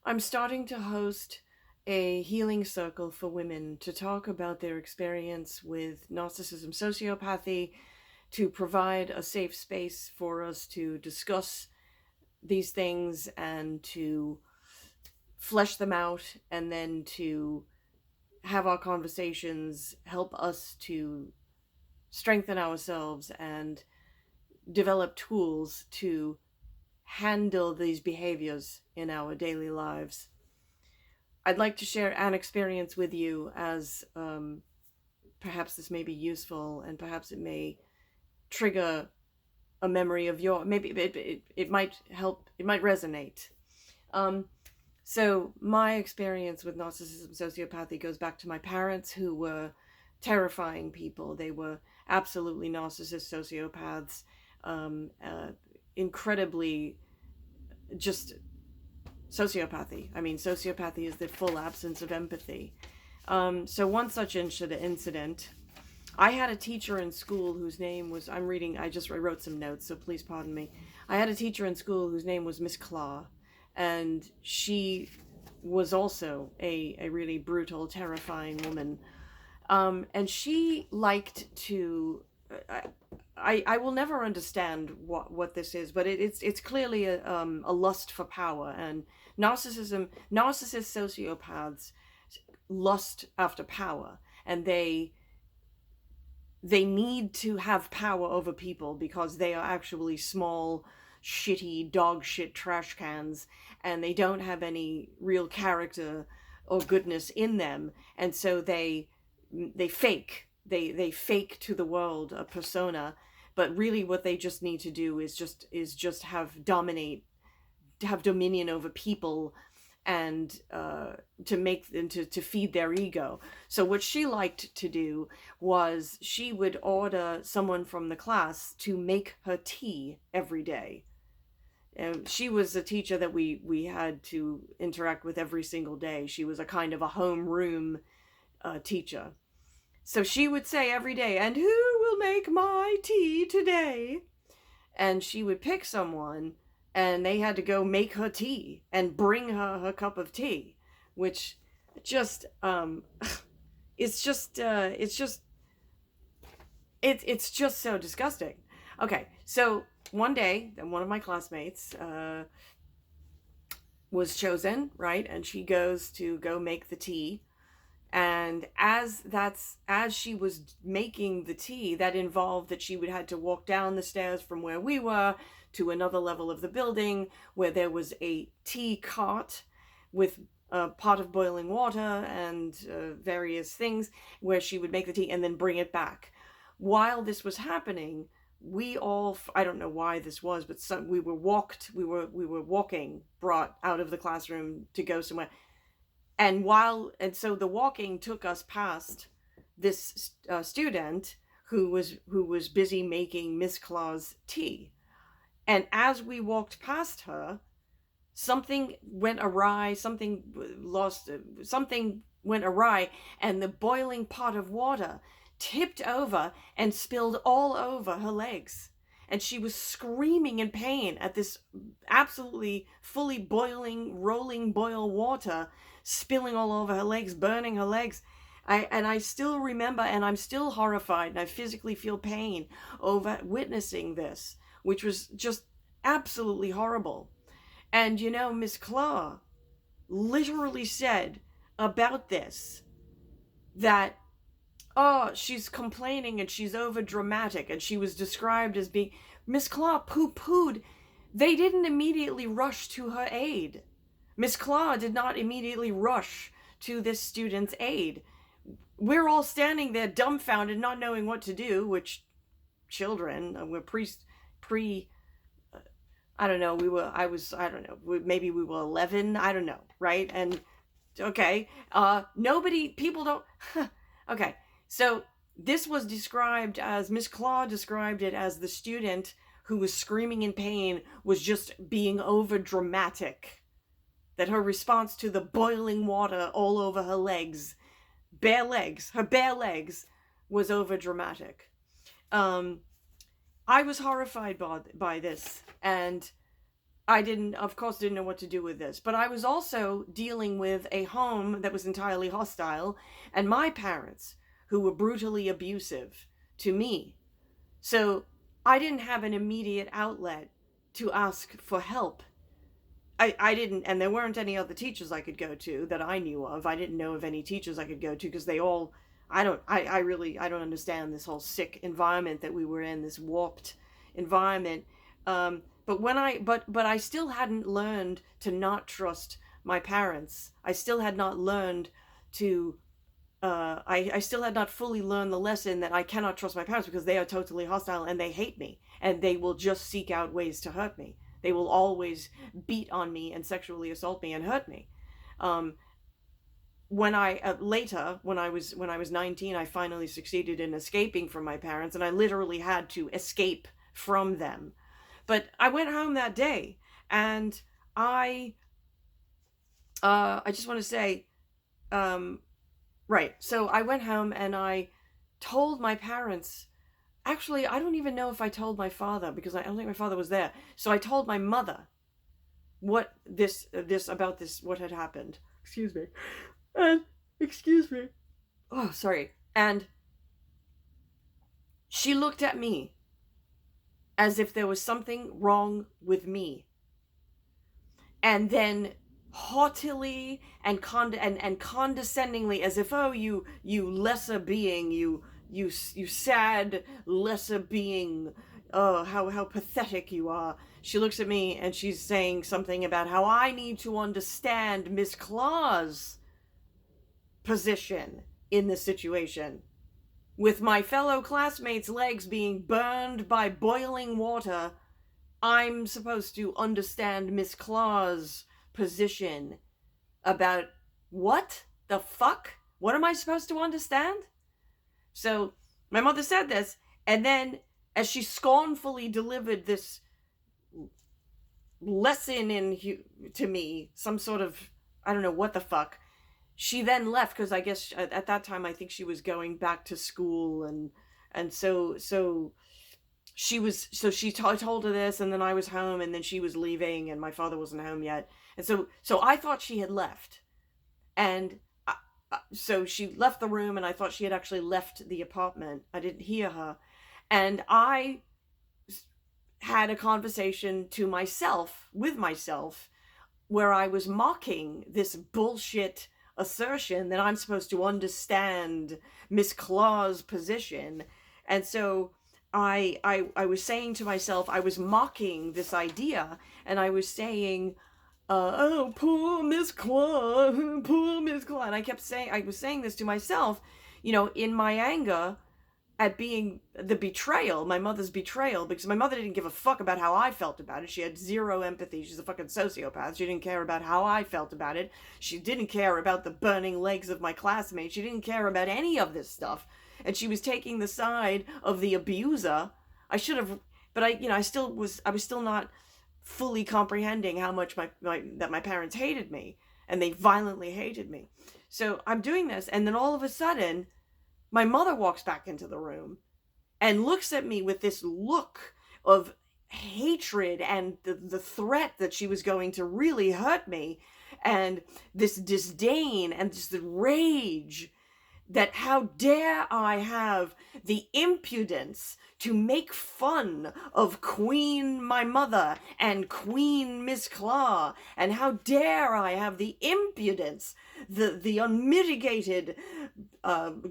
I'm starting to host a healing circle for women to talk about their experience with narcissism sociopathy, to provide a safe space for us to discuss these things and to flesh them out, and then to have our conversations help us to strengthen ourselves and develop tools to handle these behaviors in our daily lives. I'd like to share an experience with you as perhaps this may be useful, and perhaps it may trigger a memory of your, maybe it might help, it might resonate. Um, so my experience with narcissism sociopathy goes back to my parents, who were terrifying people. They were absolutely narcissist sociopaths, incredibly just sociopathy. I mean, sociopathy is the full absence of empathy. So one such incident, I had a teacher in school whose name was, I wrote some notes, so please pardon me. I had a teacher in school whose name was Miss Claw, and she was also a really brutal, terrifying woman. And she liked to, I will never understand what this is, but it's clearly a lust for power. And narcissist sociopaths lust after power, and they need to have power over people because they are actually small, shitty, dog shit trash cans, and they don't have any real character or goodness in them. And so they fake. They fake to the world a persona, but really what they just need to do is just have dominion over people, and to make them to feed their ego. So what she liked to do was she would order someone from the class to make her tea every day. And she was a teacher that we had to interact with every single day. She was a kind of a homeroom teacher. So she would say every day, "And who will make my tea today?" And she would pick someone, and they had to go make her tea and bring her cup of tea, which just it's just so disgusting. Okay, so one day, one of my classmates was chosen, right? And she goes to go make the tea. And as she was making the tea, that involved that she would had to walk down the stairs from where we were to another level of the building, where there was a tea cart with a pot of boiling water and various things, where she would make the tea and then bring it back. While this was happening, we all, I don't know why this was, but we were walking, brought out of the classroom to go somewhere. And so the walking took us past this student who was busy making Miss Claw's tea. And as we walked past her, something went awry, something went awry, and the boiling pot of water tipped over and spilled all over her legs. And she was screaming in pain at this absolutely fully boiling, rolling boil water spilling all over her legs, burning her legs. I still remember, and I'm still horrified, and I physically feel pain over witnessing this, which was just absolutely horrible. And Miss Claw literally said about this that, oh, she's complaining and she's over dramatic, and she was described as being, Miss Claw poo-pooed. They didn't immediately rush to her aid. Miss Claw did not immediately rush to this student's aid. We're all standing there dumbfounded, not knowing what to do, which children, we're I don't know, I don't know, maybe we were 11, I don't know, right? And, okay, people don't, okay, so this was described as, Miss Claw described it as the student who was screaming in pain was just being over dramatic. That her response to the boiling water all over her legs, her bare legs, was over dramatic. I was horrified by this, and I didn't, of course, didn't know what to do with this. But I was also dealing with a home that was entirely hostile, and my parents, who were brutally abusive to me. So I didn't have an immediate outlet to ask for help. I didn't, and there weren't any other teachers I could go to that I knew of. I didn't know of any teachers I could go to because they all, I really, I don't understand this whole sick environment that we were in, this warped environment. But I still hadn't learned to not trust my parents. I still had not learned to, I still had not fully learned the lesson that I cannot trust my parents because they are totally hostile and they hate me and they will just seek out ways to hurt me. They will always beat on me and sexually assault me and hurt me. When I later, when I was 19, I finally succeeded in escaping from my parents, and I literally had to escape from them. But I went home that day, and I just want to say, right. So I went home and I told my parents. Actually, I don't even know if I told my father because I don't think my father was there. So I told my mother what what had happened. Excuse me. And excuse me. Oh, sorry. And she looked at me as if there was something wrong with me. And then haughtily and condescendingly, as if, oh, you lesser being, you sad lesser being, oh, how pathetic you are. She looks at me and she's saying something about how I need to understand Miss Claw's position in this situation. With my fellow classmates' legs being burned by boiling water, I'm supposed to understand Miss Claw's position about what the fuck? What am I supposed to understand? So my mother said this, and then as she scornfully delivered this lesson to me, some sort of, I don't know what the fuck, she then left because I guess at that time I think she was going back to school, and so she told her this, and then I was home, and then she was leaving, and my father wasn't home yet, and so I thought she had left, and so she left the room, and I thought she had actually left the apartment. I didn't hear her. And I had a conversation with myself, where I was mocking this bullshit assertion that I'm supposed to understand Miss Claw's position. And so I was saying to myself, I was mocking this idea, and I was saying, oh, poor Miss Claw, poor Miss Claw. And I was saying this to myself, in my anger at being the betrayal, my mother's betrayal, because my mother didn't give a fuck about how I felt about it. She had zero empathy. She's a fucking sociopath. She didn't care about how I felt about it. She didn't care about the burning legs of my classmates. She didn't care about any of this stuff. And she was taking the side of the abuser. I should have, but I was still not fully comprehending how much that my parents hated me, and they violently hated me. So I'm doing this, and then all of a sudden my mother walks back into the room and looks at me with this look of hatred and the threat that she was going to really hurt me, and this disdain and this rage that how dare I have the impudence to make fun of Queen my mother and Queen Miss Claw, and how dare I have the impudence, the unmitigated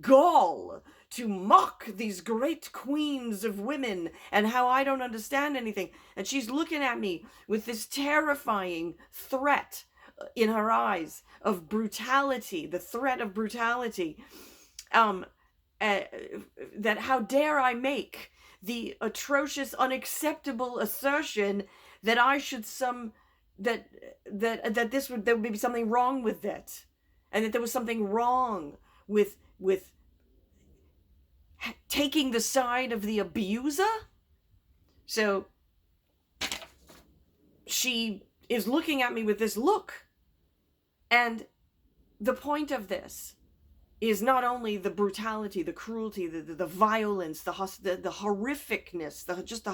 gall to mock these great queens of women, and how I don't understand anything. And she's looking at me with this terrifying threat in her eyes of brutality, the threat of brutality, that how dare I make the atrocious, unacceptable assertion that I should there would be something wrong with it, and that there was something wrong with taking the side of the abuser. So she is looking at me with this look, and the point of this is not only the brutality, the cruelty, the violence, the horrificness, just the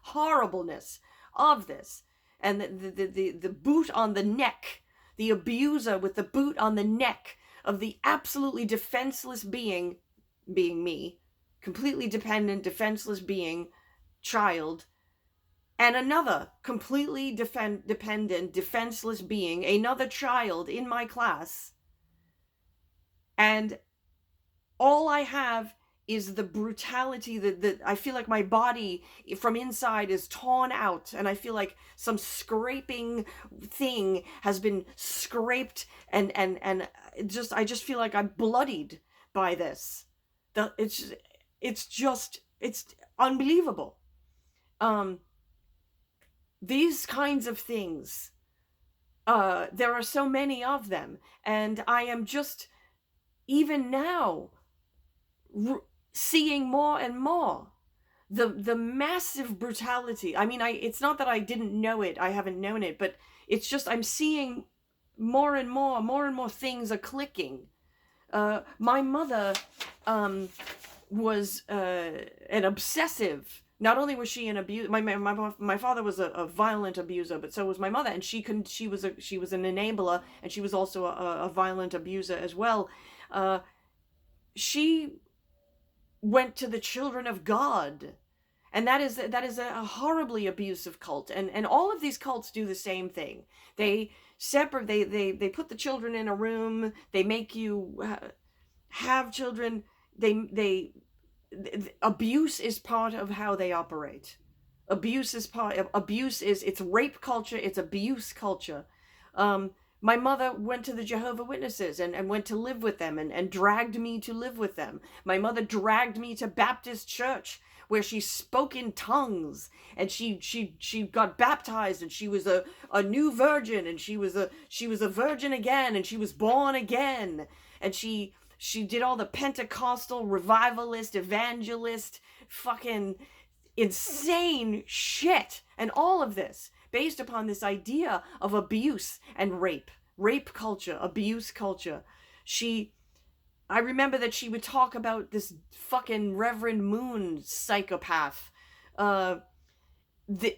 horribleness of this, and the boot on the neck, the abuser with the boot on the neck of the absolutely defenseless being me, completely dependent, defenseless being, child, and another completely dependent, defenseless being, another child in my class, and all I have is the brutality that I feel like my body from inside is torn out, and I feel like some scraping thing has been scraped, and I just feel like I'm bloodied by this. It's unbelievable. These kinds of things, there are so many of them, and I am just, even now, seeing more and more the massive brutality. I mean, it's not that I didn't know it, I haven't known it, but it's just I'm seeing more and more things are clicking. My mother was an obsessive. Not only was she an abuse, my father was a violent abuser, but so was my mother, and she was an enabler, and she was also a violent abuser as well. She went to the Children of God, and that is a horribly abusive cult, and all of these cults do the same thing. They separate, they put the children in a room, they make you have children, abuse is part of how they operate. It's rape culture, it's abuse culture. My mother went to the Jehovah's Witnesses and went to live with them and dragged me to live with them. My mother dragged me to Baptist church where she spoke in tongues, and she got baptized, and she was a new virgin, and she was a virgin again, and she was born again, and she did all the Pentecostal, revivalist, evangelist, fucking insane shit, and all of this based upon this idea of abuse and rape culture, abuse culture. I remember that she would talk about this fucking Reverend Moon psychopath. That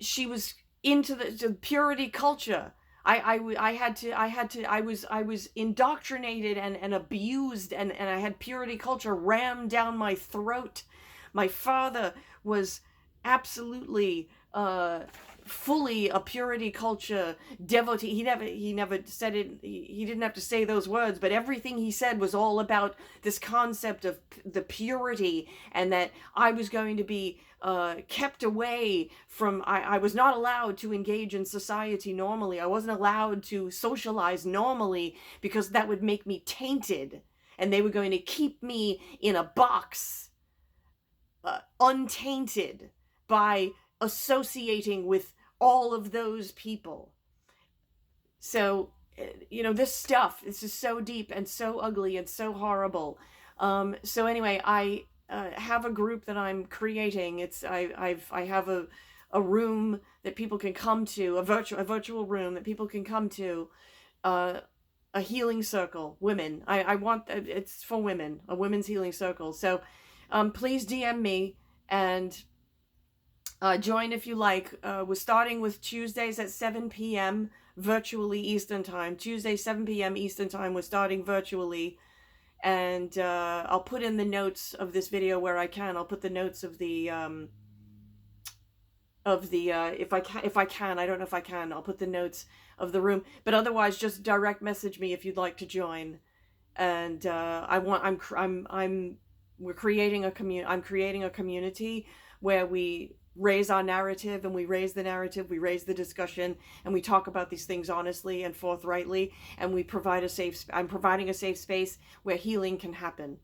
she was into the purity culture. I was indoctrinated and abused, and I had purity culture rammed down my throat. My father was absolutely fully a purity culture devotee. He never said it, he didn't have to say those words, but everything he said was all about this concept of the purity, and that I was going to be kept away from, I was not allowed to engage in society normally. I wasn't allowed to socialize normally because that would make me tainted, and they were going to keep me in a box, untainted by associating with all of those people. So, this stuff, this is so deep and so ugly and so horrible. So anyway, I have a group that I'm creating. I have a room that people can come to, a virtual room that people can come to, a healing circle, women. I want, it's for women, a women's healing circle. So please DM me and join if you like. We're starting with Tuesdays at 7 p.m. virtually Eastern Time. Tuesday, 7 p.m. Eastern Time, we're starting virtually. And I'll put in the notes of this video where I can. I'll put the notes of the if I can, I don't know if I can, I'll put the notes of the room. But otherwise, just direct message me if you'd like to join. And I'm creating a community where we raise our narrative, and we raise the narrative, we raise the discussion, and we talk about these things honestly and forthrightly, and we provide I'm providing a safe space where healing can happen.